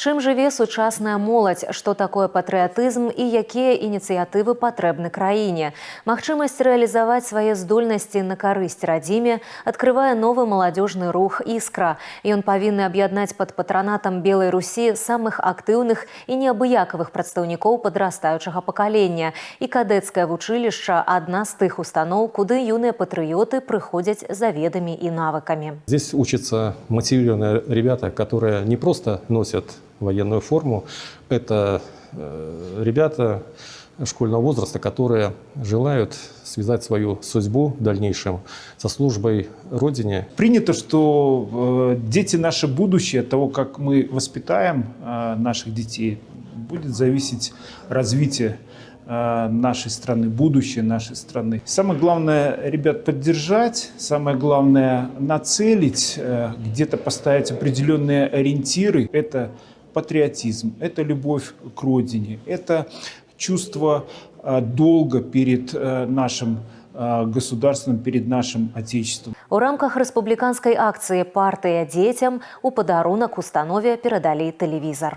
Чым жыве сучасная моладзь, што такое патрыятызм і якія ініцыятывы патрэбны краіне. Магчымасць рэалізаваць свае здольнасці на карысць радзіме адкрывае новы маладзёжны рух «Іскра». Ён павінны аб'яднаць пад патранатам Белай Русі самых актыўных і неабыякавых прадстаўнікоў падрастаючага пакалення. І кадэцкае вучылішча – адна з тых устаноў, куды юныя патрыёты прыходзяць за ведамі і навыкамі. Здесь учатся мотивированные ребята, которые не просто носят военную форму, это ребята школьного возраста, которые желают связать свою судьбу в дальнейшем со службой Родине. Принято, что дети – наше будущее, от того, как мы воспитаем наших детей, будет зависеть развитие нашей страны, будущее нашей страны. Самое главное, ребят, поддержать, самое главное, нацелить, где-то поставить определенные ориентиры. Это патриотизм, это любовь к родине, это чувство долга перед нашим государством, перед нашим отечеством. У рамках рэспубліканскай акцыі «Партыя дзецям» у падарунак установе перадалі тэлевізар.